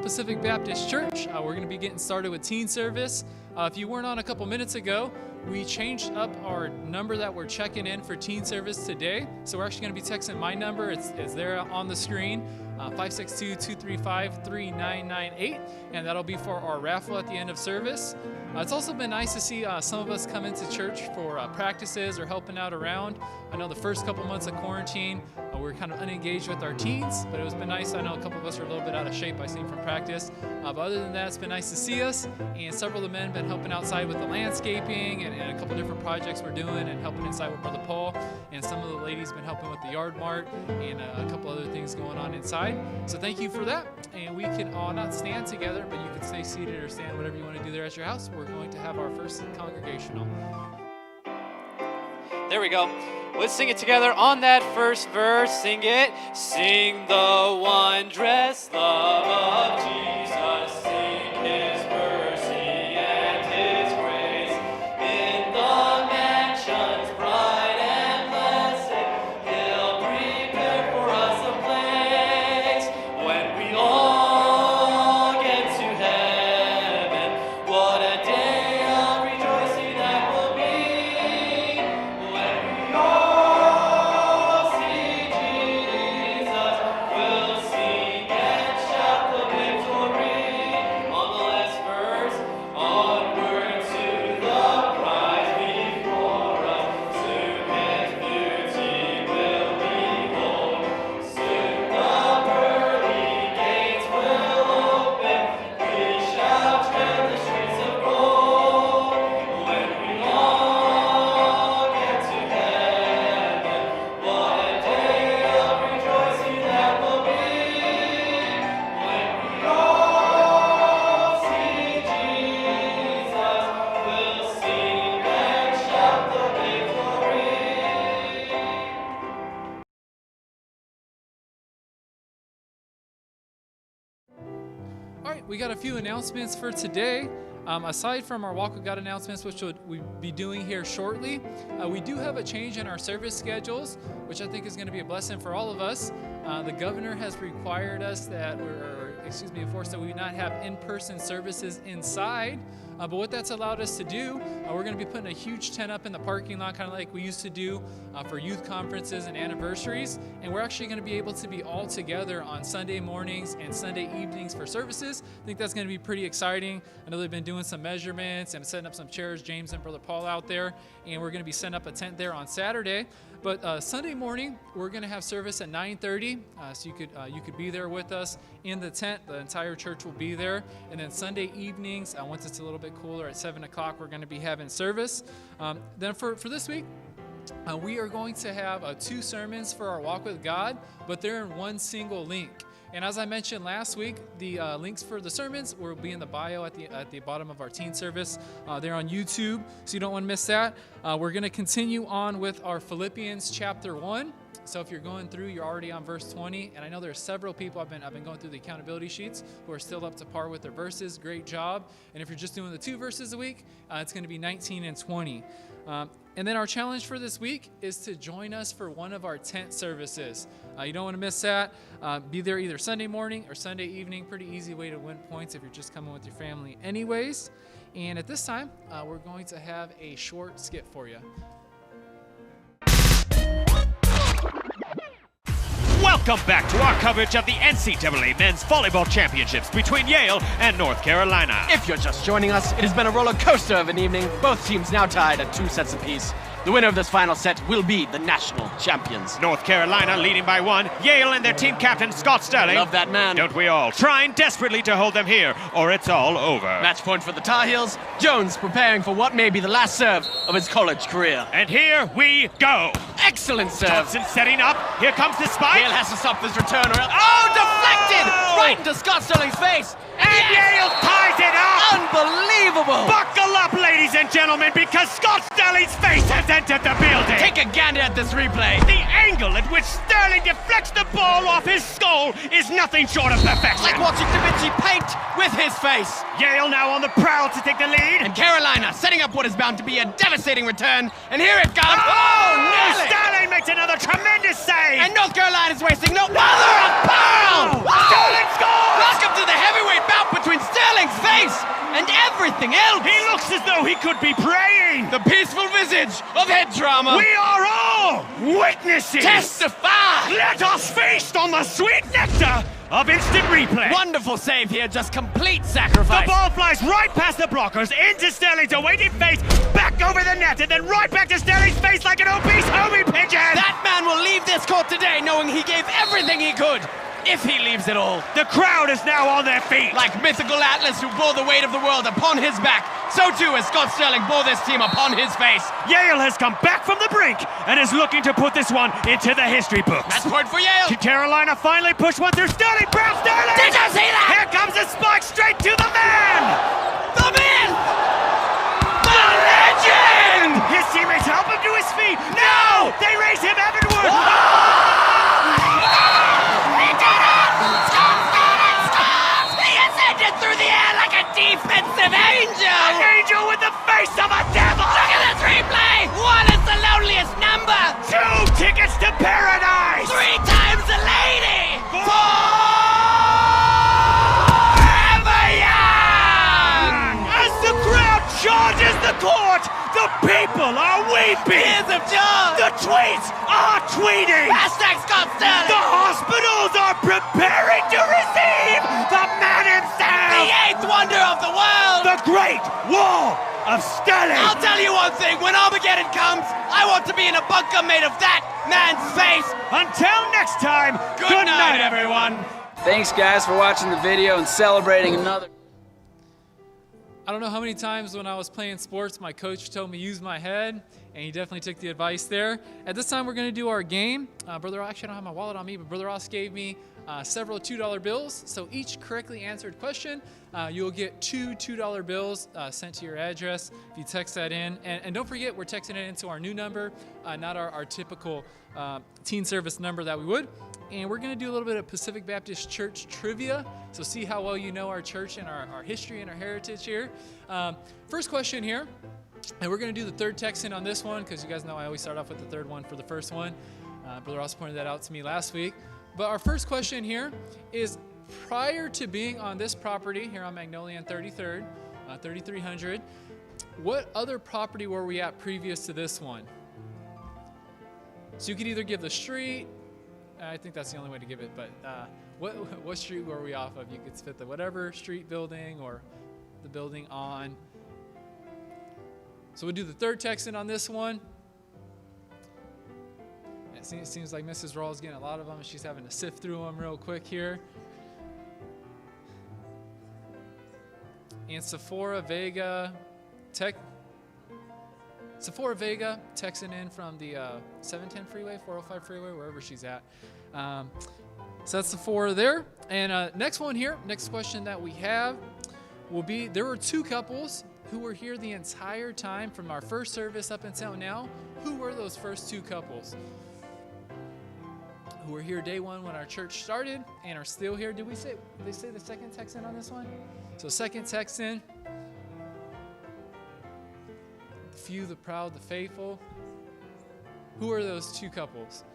Pacific Baptist Church. We're going to be getting started with teen service. If you weren't on a couple minutes ago, we changed up our number that we're checking in for teen service today. So we're actually going to be texting my number. It's there on the screen, 562-235-3998, and that'll be for our raffle at the end of service. It's also been nice to see some of us come into church for practices or helping out around. I know the first couple months of quarantine, we were kind of unengaged with our teens, but it was been nice. I know a couple of us are a little bit out of shape, I seen from practice. But other than that, it's been nice to see us, and several of the men have been helping outside with the landscaping and a couple different projects we're doing and helping inside with Brother Paul, and some of the ladies been helping with the yard mart and a couple other things going on inside. So thank you for that, and we can all not stand together, but you can stay seated or stand, whatever you want to do there at your house. We're going to have our first congregational. There we go. Let's sing it together on that first verse. Sing it. Sing the wondrous love of Jesus. Sing his mercy and his grace. In the mansions bright and blessed, he'll prepare for us a place. When we all get to heaven, what a day of rejoicing that will be. When we all see Jesus, we'll sing and shout the victory. On the last verse, onward to the prize before us. Soon his beauty will behold. Soon the pearly gates will open. We shall tread the streets of gold. When we all get to heaven, what a day of rejoicing that will be. When we all see Jesus, we'll sing and shout the victory. All right, we got a few announcements for today. Aside from our Walk with God announcements, which we'll be doing here shortly, we do have a change in our service schedules, which I think is going to be a blessing for all of us. The governor has required us that enforced that we not have in-person services inside. But what that's allowed us to do, we're going to be putting a huge tent up in the parking lot, kind of like we used to do for youth conferences and anniversaries. And we're actually going to be able to be all together on Sunday mornings and Sunday evenings for services. I think that's going to be pretty exciting. I know they've been doing some measurements and setting up some chairs, James and Brother Paul out there. And we're going to be setting up a tent there on Saturday. But Sunday morning, we're going to have service at 9:30, so you could be there with us in the tent. The entire church will be there. And then Sunday evenings, once it's a little bit cooler, at 7 o'clock, we're going to be having service. Then for this week, we are going to have 2 sermons for our Walk with God, but they're in one single link. And as I mentioned last week, the links for the sermons will be in the bio at the bottom of our teen service. They're on YouTube, so you don't want to miss that. We're going to continue on with our Philippians chapter 1. So if you're going through, you're already on verse 20. And I know there are several people, I've been going through the accountability sheets, who are still up to par with their verses. Great job. And if you're just doing the 2 verses a week, it's going to be 19 and 20. And then our challenge for this week is to join us for one of our tent services. You don't want to miss that. Be there either Sunday morning or Sunday evening. Pretty easy way to win points if you're just coming with your family anyways. And at this time, we're going to have a short skit for you. Welcome back to our coverage of the NCAA Men's Volleyball Championships between Yale and North Carolina. If you're just joining us, it has been a roller coaster of an evening. Both teams now tied at 2 sets apiece. The winner of this final set will be the national champions. North Carolina leading by 1. Yale and their team captain, Scott Sterling. Love that man. Don't we all? Trying desperately to hold them here, or it's all over. Match point for the Tar Heels. Jones preparing for what may be the last serve of his college career. And here we go. Excellent serve. Thompson setting up. Here comes the spike. Yale has to stop this return or else... Oh, deflected! Right into Scott Sterling's face. And Yale ties it up! Unbelievable! Buckle up, ladies and gentlemen, because Scott Sterling's face has entered the building! Take a gander at this replay. The angle at which Sterling deflects the ball off his skull is nothing short of perfection. Like watching Da Vinci paint with his face. Yale now on the prowl to take the lead. And Carolina setting up what is bound to be a devastating return. And here it comes. Oh, nearly! Sterling makes another tremendous save! And North Carolina's wasting no mother of pearl! Sterling scores! Welcome to the heavyweight everything else. He looks as though he could be praying. The peaceful visage of head trauma. We are all witnesses. Testify. Let us feast on the sweet nectar of instant replay. Wonderful save here, just complete sacrifice. The ball flies right past the blockers, into Sterling's awaiting face, back over the net, and then right back to Sterling's face like an obese homie pigeon. That man will leave this court today knowing he gave everything he could, if he leaves it all. The crowd is now on their feet. Like mythical Atlas who bore the weight of the world upon his back, so too has Scott Sterling bore this team upon his face. Yale has come back from the brink and is looking to put this one into the history books. Match point for Yale. Carolina finally pushed one through Sterling. Brown Sterling! Did you see that? Here comes a spike straight to the man! The man! The legend! His teammates help him to his feet. No! They raise him heavenward! He did it! Scott Sterling scores! He ascended through the air like a defensive angel! An angel with the face of a devil! Look at this replay! One is the loneliest number! 2 tickets to paradise! 3 times a lady! 4 As the crowd charges the court, the people are weeping! Tears of joy! The tweets are tweeting! Hashtag Scott Sterling! The hospitals are preparing to receive the man The himself! 8th wonder of the world! The Great Wall of Sterling! I'll tell you one thing, when Armageddon comes, I want to be in a bunker made of that man's face! Until next time, Good night, everyone! Thanks, guys, for watching the video and celebrating another. I don't know how many times when I was playing sports, my coach told me use my head, and he definitely took the advice there. At this time, we're going to do our game. Brother, actually, I don't have my wallet on me, but Brother Ross gave me several $2 bills. So each correctly answered question, you'll get 2 $2 bills sent to your address if you text that in. And don't forget, we're texting it into our new number, not our typical teen service number that we would. And we're going to do a little bit of Pacific Baptist Church trivia. So see how well you know our church and our history and our heritage here. First question here. And we're going to do the third text-in on this one because you guys know I always start off with the third one for the first one. Brother Ross pointed that out to me last week. But our first question here is, prior to being on this property here on Magnolia and 33rd, 3300, what other property were we at previous to this one? So you could either give the street, I think that's the only way to give it, but what street were we off of? You could fit the whatever street building or the building on. So we'll do the third text-in on this one. It seems like Mrs. Rawls is getting a lot of them. She's having to sift through them real quick here. And Sephora Vega texting in from the 710 freeway, 405 freeway, wherever she's at. So that's Sephora there. And next one here, next question that we have will be, there were 2 couples who were here the entire time from our first service up until now. Who were those first 2 couples? Who were here day 1 when our church started and are still here. Did they say the second text in on this one? So second text in. The few, the proud, the faithful. Who are those 2 couples?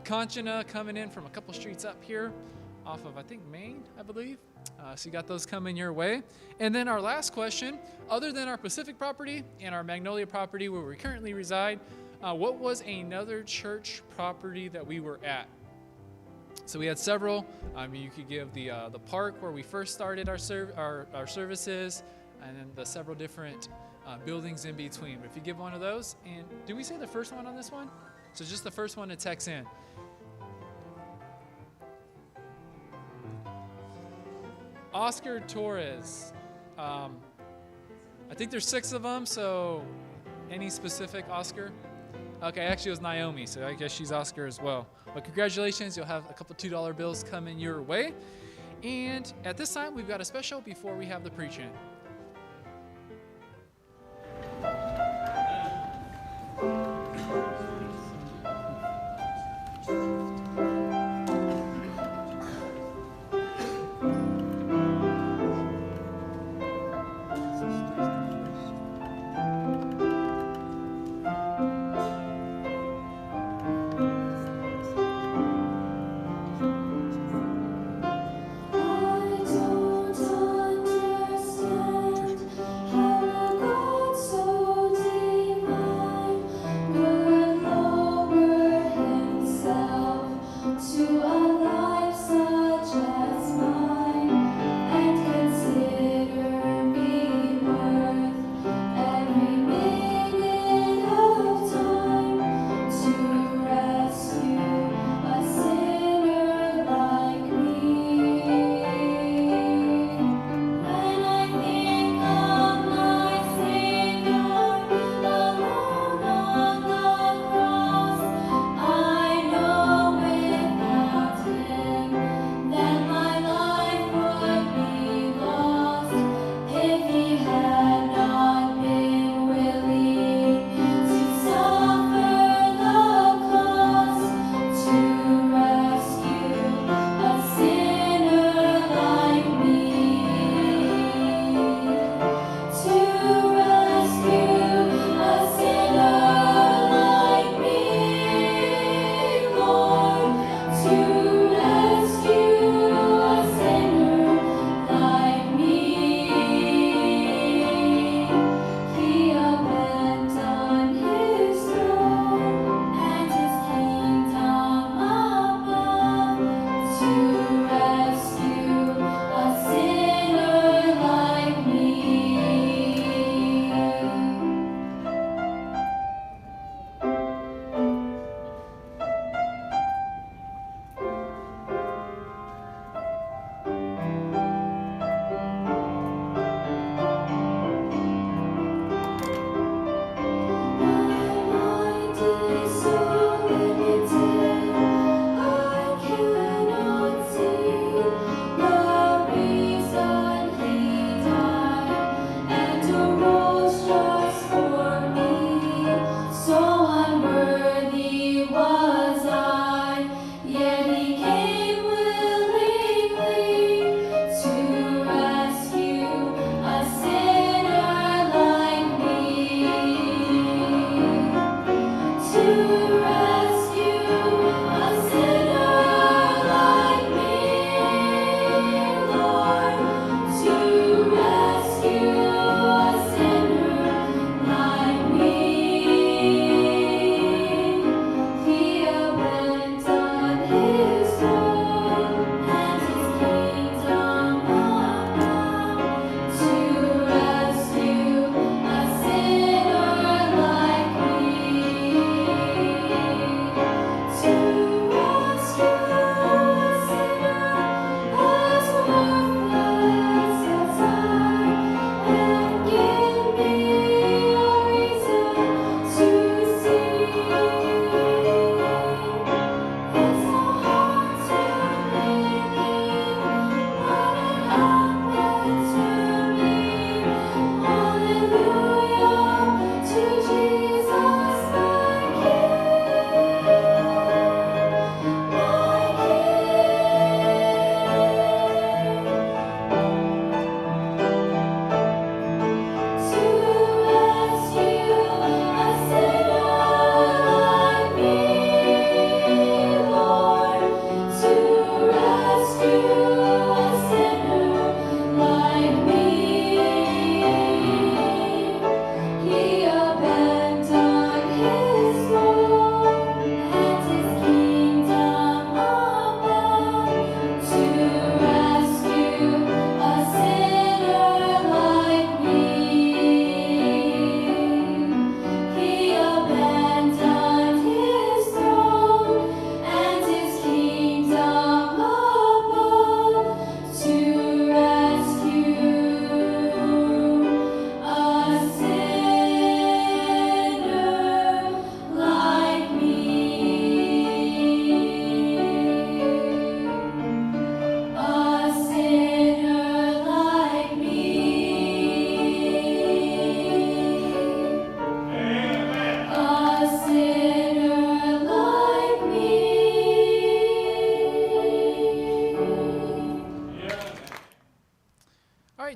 Kanchana coming in from a couple streets up here off of, I think, Main, I believe. So you got those coming your way. And then our last question, other than our Pacific property and our Magnolia property where we currently reside, what was another church property that we were at? So we had several. You could give the park where we first started our services, and then the several different buildings in between. But if you give one of those, and did we say the first one on this one? So just the first one to text in. Oscar Torres. I think there's 6 of them, so any specific Oscar? Okay, actually it was Naomi, so I guess she's Oscar as well. But congratulations, you'll have a couple $2 bills coming your way. And at this time, we've got a special before we have the preaching. I don't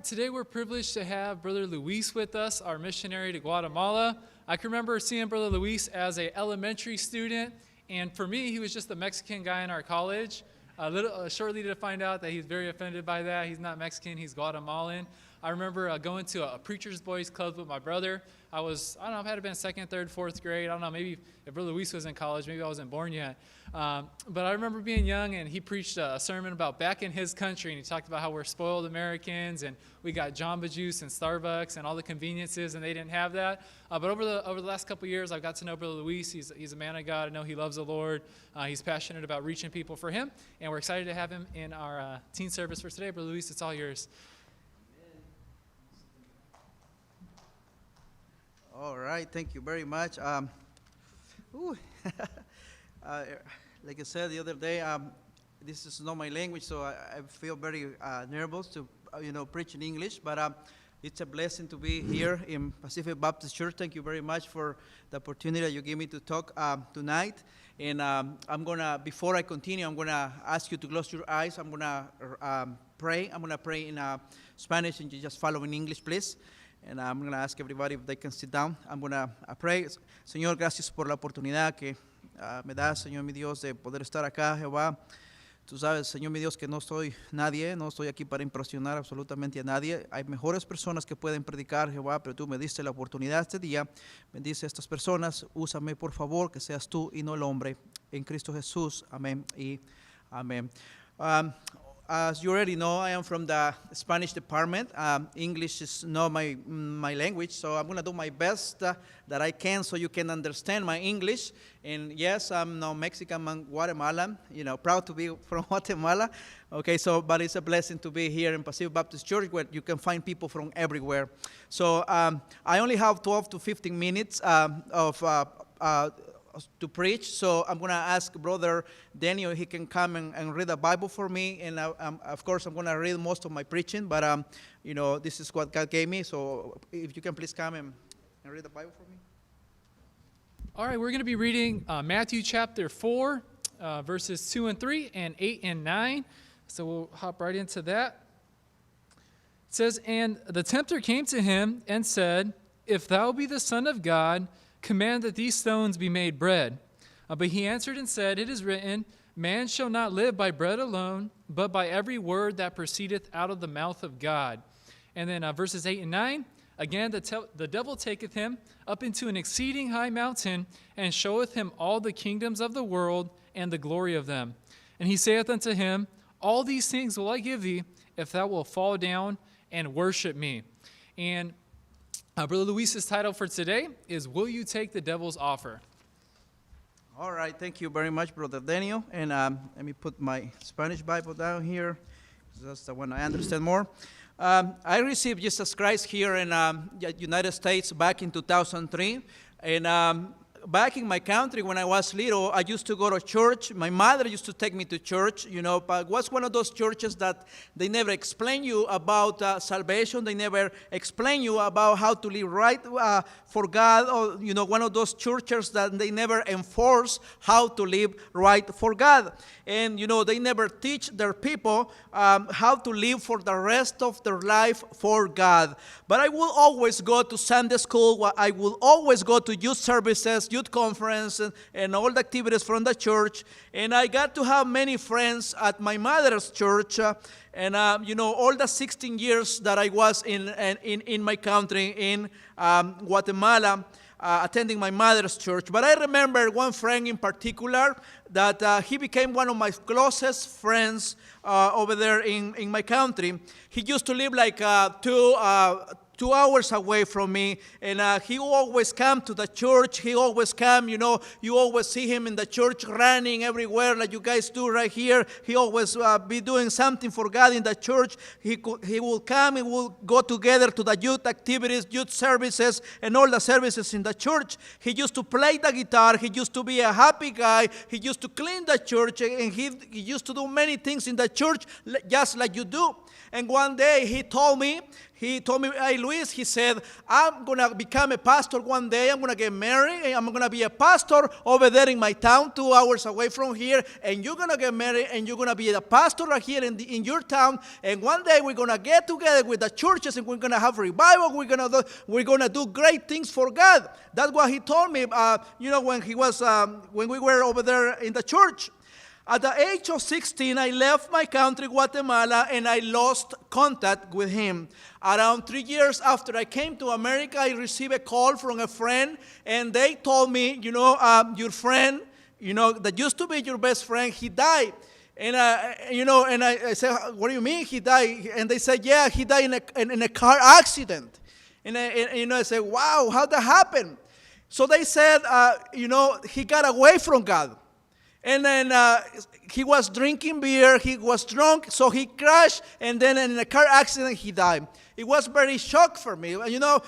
today we're privileged to have Brother Luis with us, our missionary to Guatemala. I can remember seeing Brother Luis as an elementary student, and for me, he was just a Mexican guy in our college. Shortly to find out that he's very offended by that. He's not Mexican, he's Guatemalan. I remember going to a preacher's boys club with my brother. I don't know, I had been second, third, fourth grade. I don't know, maybe if Brother Luis was in college, maybe I wasn't born yet. But I remember being young, and he preached a sermon about back in his country, and he talked about how we're spoiled Americans, and we got Jamba Juice and Starbucks and all the conveniences, and they didn't have that. But over the last couple of years, I've got to know Brother Luis. He's a man of God. I know he loves the Lord. He's passionate about reaching people for him, and we're excited to have him in our teen service for today. Brother Luis, it's all yours. All right, thank you very much. Like I said the other day, this is not my language, so I feel very nervous to, preach in English. But it's a blessing to be here in Pacific Baptist Church. Thank you very much for the opportunity you gave me to talk tonight. And before I continue, I'm gonna ask you to close your eyes. I'm gonna pray. I'm gonna pray in Spanish, and you just follow in English, please. And I'm going to ask everybody if they can sit down. I'm going to pray. Señor, gracias por la oportunidad que me das, Señor mi Dios, de poder estar acá, Jehová. Tú sabes, Señor mi Dios, que no soy nadie, no estoy aquí para impresionar absolutamente a nadie. Hay mejores personas que pueden predicar, Jehová, pero tú me diste la oportunidad este día. Bendice a estas personas. Úsame, por favor, que seas tú y no el hombre. En Cristo Jesús. Amén y amén. As you already know, I am from the Spanish department. English is not my language, so I'm going to do my best that I can so you can understand my English. And yes, I'm now Mexican, I'm Guatemalan, proud to be from Guatemala. Okay, but it's a blessing to be here in Pacific Baptist Church where you can find people from everywhere. So I only have 12 to 15 minutes to preach, so I'm going to ask Brother Daniel if he can come and read the Bible for me, and of course I'm going to read most of my preaching, but this is what God gave me, so if you can please come and read the Bible for me. All right, we're going to be reading Matthew chapter 4, verses 2 and 3, and 8 and 9, so we'll hop right into that. It says, "And the tempter came to him and said, 'If thou be the Son of God, command that these stones be made bread.' But he answered and said, 'It is written, Man shall not live by bread alone, but by every word that proceedeth out of the mouth of God.'" And then verses 8 and 9, "Again the devil taketh him up into an exceeding high mountain, and showeth him all the kingdoms of the world and the glory of them. And he saith unto him, All these things will I give thee, if thou wilt fall down and worship me.'" And Brother Luis's title for today is "Will You Take the Devil's Offer?" All right, thank you very much, Brother Daniel. And let me put my Spanish Bible down here. That's the one I understand more. I received Jesus Christ here in the United States back in 2003. And back in my country, when I was little, I used to go to church. My mother used to take me to church, but it was one of those churches that they never explain you about salvation. They never explain you about how to live right for God. Or, one of those churches that they never enforce how to live right for God. And, they never teach their people how to live for the rest of their life for God. But I will always go to Sunday school. I will always go to youth services, youth conference, and all the activities from the church. And I got to have many friends at my mother's church. And all the 16 years that I was in my country, in Guatemala, attending my mother's church. But I remember one friend in particular that he became one of my closest friends over there in my country. He used to live like 2 hours away from me, and he always come to the church. He always come, you always see him in the church running everywhere like you guys do right here. He always be doing something for God in the church. He will come and we'll go together to the youth activities, youth services, and all the services in the church. He used to play the guitar. He used to be a happy guy. He used to clean the church, and he used to do many things in the church just like you do. And one day he told me He told me, hey, Luis, he said, I'm going to become a pastor one day. I'm going to get married, and I'm going to be a pastor over there in my town, 2 hours away from here, and you're going to get married, and you're going to be a pastor right here in your town, and one day we're going to get together with the churches, and we're going to have revival. We're going to do great things for God. That's what he told me, when we were over there in the church. At the age of 16, I left my country, Guatemala, and I lost contact with him. Around 3 years after I came to America, I received a call from a friend, and they told me, your friend, that used to be your best friend, he died. And, I said, what do you mean he died? And they said, yeah, he died in a car accident. And I said, wow, how'd that happen? So they said, he got away from God. And then he was drinking beer, he was drunk, so he crashed, and then in a car accident he died. It was very shock for me,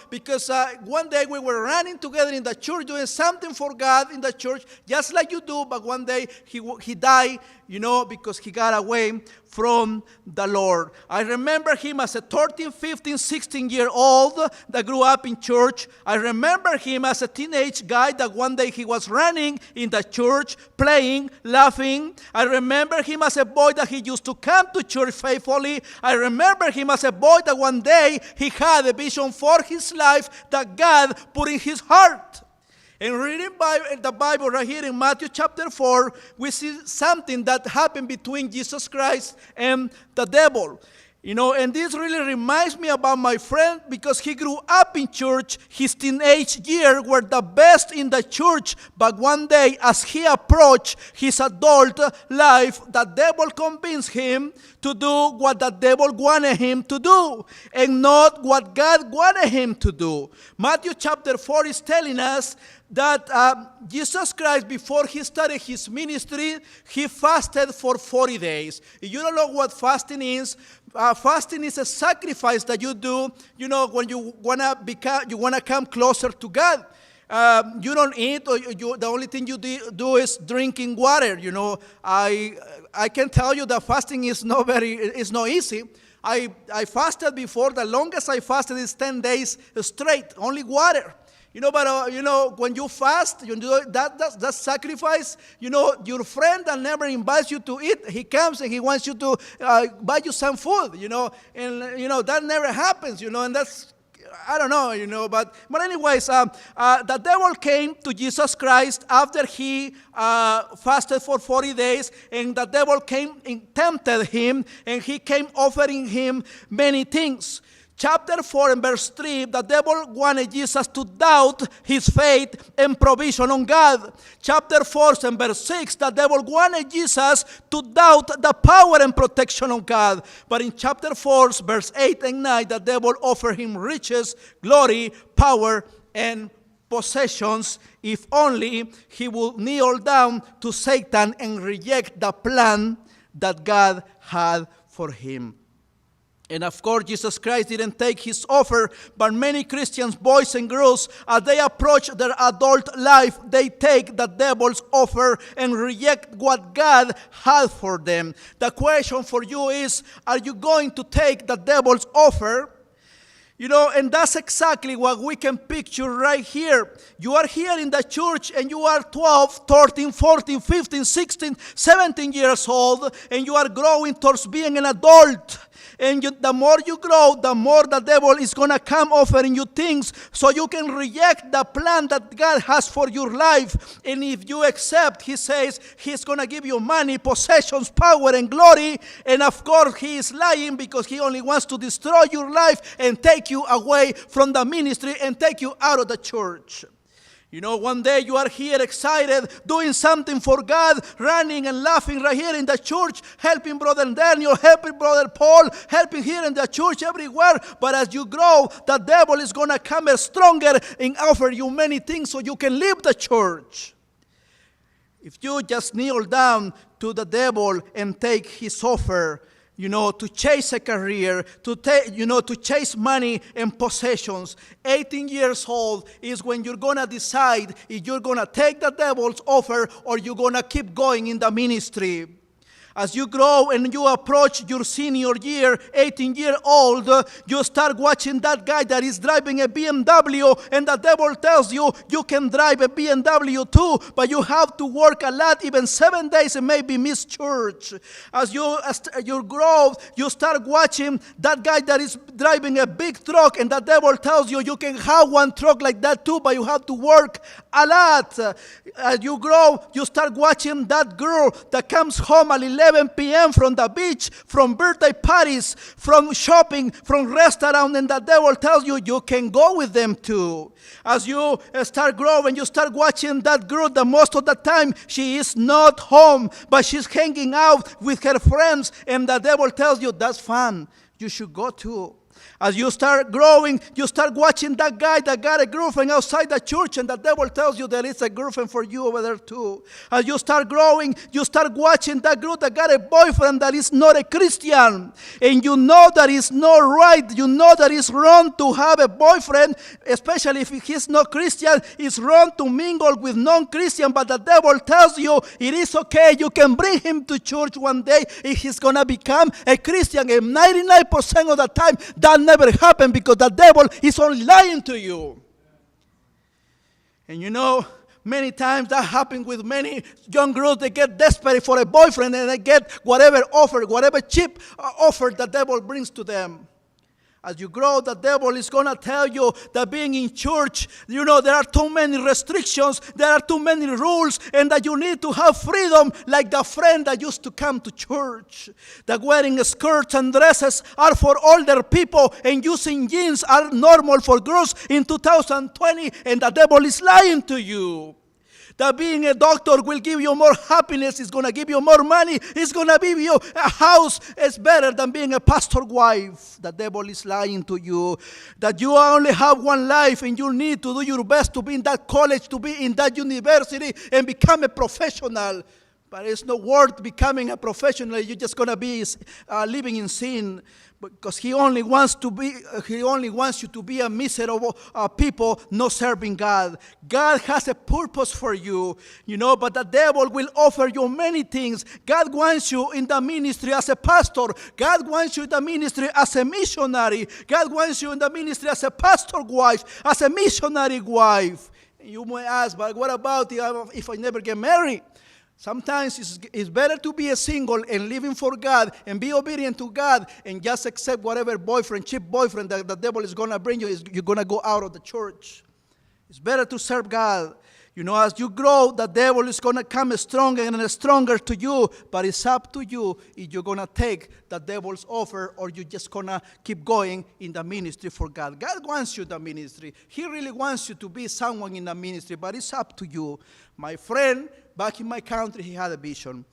because one day we were running together in the church, doing something for God in the church, just like you do, but one day he died, because he got away from the Lord. I remember him as a 13, 15, 16-year-old that grew up in church. I remember him as a teenage guy that one day he was running in the church, playing, laughing. I remember him as a boy that he used to come to church faithfully. I remember him as a boy that one day he had a vision for his life that God put in his heart. And reading the Bible right here in Matthew chapter 4, we see something that happened between Jesus Christ and the devil. And this really reminds me about my friend because he grew up in church. His teenage years were the best in the church. But one day, as he approached his adult life, the devil convinced him to do what the devil wanted him to do and not what God wanted him to do. Matthew chapter 4 is telling us that Jesus Christ, before he started his ministry, he fasted for 40 days. If you don't know what fasting is, fasting is a sacrifice that you do, when you wanna come closer to God. You don't eat, or the only thing you do is drinking water. I can tell you that fasting is not easy. I fasted before. The longest I fasted is 10 days straight, only water. But when you fast, you do that sacrifice. Your friend that never invites you to eat, he comes and he wants you to buy you some food. And that never happens. And that's, I don't know. But anyways, the devil came to Jesus Christ after he fasted for 40 days, and the devil came and tempted him, and he came offering him many things. Chapter 4 and verse 3, the devil wanted Jesus to doubt his faith and provision on God. Chapter 4 and verse 6, the devil wanted Jesus to doubt the power and protection of God. But in chapter 4, verse 8 and 9, the devil offered him riches, glory, power, and possessions if only he would kneel down to Satan and reject the plan that God had for him. And of course, Jesus Christ didn't take his offer, but many Christians, boys and girls, as they approach their adult life, they take the devil's offer and reject what God had for them. The question for you is, are you going to take the devil's offer? And that's exactly what we can picture right here. You are here in the church and you are 12, 13, 14, 15, 16, 17 years old, and you are growing towards being an adult. And the more you grow, the more the devil is going to come offering you things so you can reject the plan that God has for your life. And if you accept, he says he's going to give you money, possessions, power, and glory. And of course, he is lying because he only wants to destroy your life and take you away from the ministry and take you out of the church. One day you are here excited, doing something for God, running and laughing right here in the church, helping Brother Daniel, helping Brother Paul, helping here in the church everywhere. But as you grow, the devil is going to come stronger and offer you many things so you can leave the church. If you just kneel down to the devil and take his offer, to chase a career, to chase money and possessions. 18 years old is when you're going to decide if you're going to take the devil's offer or you're going to keep going in the ministry. As you grow and you approach your senior year, 18-year-old, you start watching that guy that is driving a BMW, and the devil tells you you can drive a BMW too, but you have to work a lot, even 7 days, and maybe miss church. As you grow, you start watching that guy that is driving a big truck, and the devil tells you you can have one truck like that too, but you have to work a lot. As you grow, you start watching that girl that comes home at 11 p.m. from the beach, from birthday parties, from shopping, from restaurant, and the devil tells you you can go with them too. As you start growing, you start watching that girl that most of the time she is not home, but she's hanging out with her friends, and the devil tells you that's fun. You should go too. As you start growing, you start watching that guy that got a girlfriend outside the church, and the devil tells you there is a girlfriend for you over there too. As you start growing, you start watching that girl that got a boyfriend that is not a Christian. And you know that it's not right. You know that it's wrong to have a boyfriend, especially if he's not Christian. It's wrong to mingle with non-Christian, but the devil tells you it is okay. You can bring him to church one day if he's going to become a Christian. And 99% of the time, that never happened because the devil is only lying to you. And you know, many times that happens with many young girls. They get desperate for a boyfriend, and they get whatever offer, whatever cheap offer the devil brings to them. As you grow, the devil is going to tell you that being in church, you know, there are too many restrictions, there are too many rules, and that you need to have freedom like the friend that used to come to church. That wearing skirts and dresses are for older people, and using jeans are normal for girls in 2020, and the devil is lying to you. That being a doctor will give you more happiness, it's going to give you more money, it's going to give you a house. It's better than being a pastor wife. The devil is lying to you. That you only have one life, and you need to do your best to be in that college, to be in that university, and become a professional. But it's not worth becoming a professional. You're just going to be living in sin. Because he only wants you to be a miserable people, not serving God. God has a purpose for you, you know, but the devil will offer you many things. God wants you in the ministry as a pastor. God wants you in the ministry as a missionary. God wants you in the ministry as a pastor wife, as a missionary wife. And you may ask, but what about if I never get married? Sometimes it's better to be a single and living for God and be obedient to God and just accept whatever cheap boyfriend that the devil is going to bring you. You're going to go out of the church. It's better to serve God. You know, as you grow, the devil is going to come stronger and stronger to you, but it's up to you if you're going to take the devil's offer or you're just going to keep going in the ministry for God. God wants you in the ministry. He really wants you to be someone in the ministry, but it's up to you. My friend, back in my country, he had a vision.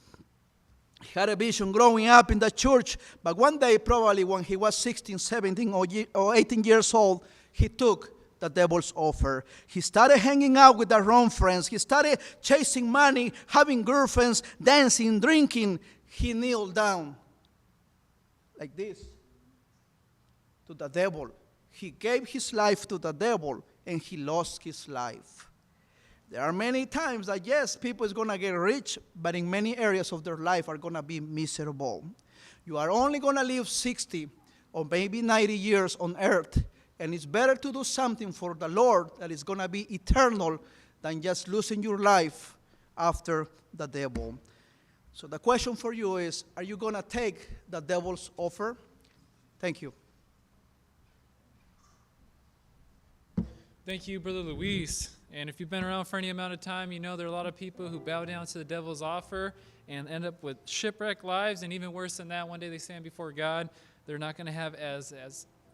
He had a vision growing up in the church, but one day, probably when he was 16, 17, or 18 years old, he took the devil's offer. He started hanging out with the wrong friends. He started chasing money, having girlfriends, dancing, drinking. He kneeled down like this to the devil. He gave his life to the devil, and he lost his life. There are many times that, yes, people is going to get rich, but in many areas of their life are going to be miserable. You are only going to live 60 or maybe 90 years on earth, and it's better to do something for the Lord that is going to be eternal than just losing your life after the devil. So the question for you is, are you going to take the devil's offer? Thank you. Thank you, Brother Luis. And if you've been around for any amount of time, you know there are a lot of people who bow down to the devil's offer and end up with shipwrecked lives. And even worse than that, one day they stand before God. They're not going to have as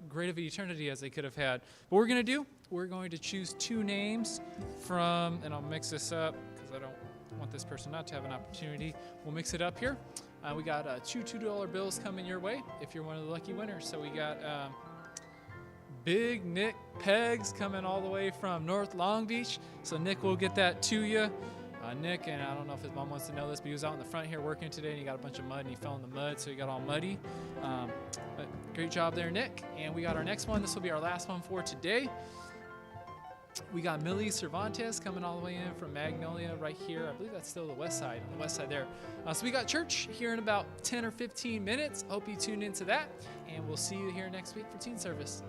great of an eternity as they could have had. What we're going to do, we're going to choose two names from, and I'll mix this up because I don't want this person not to have an opportunity. We'll mix it up here. We got two $2 bills coming your way if you're one of the lucky winners. So we got Big Nick Pegs coming all the way from North Long Beach. So Nick will get that to you. Nick, and I don't know if his mom wants to know this, but he was out in the front here working today, and he got a bunch of mud, and he fell in the mud, so he got all muddy. But great job there, Nick. And we got our next one. This will be our last one for today. We got Millie Cervantes coming all the way in from Magnolia right here. I believe that's still the west side, on the west side there. So we got church here in about 10 or 15 minutes. Hope you tune into that, and we'll see you here next week for teen service.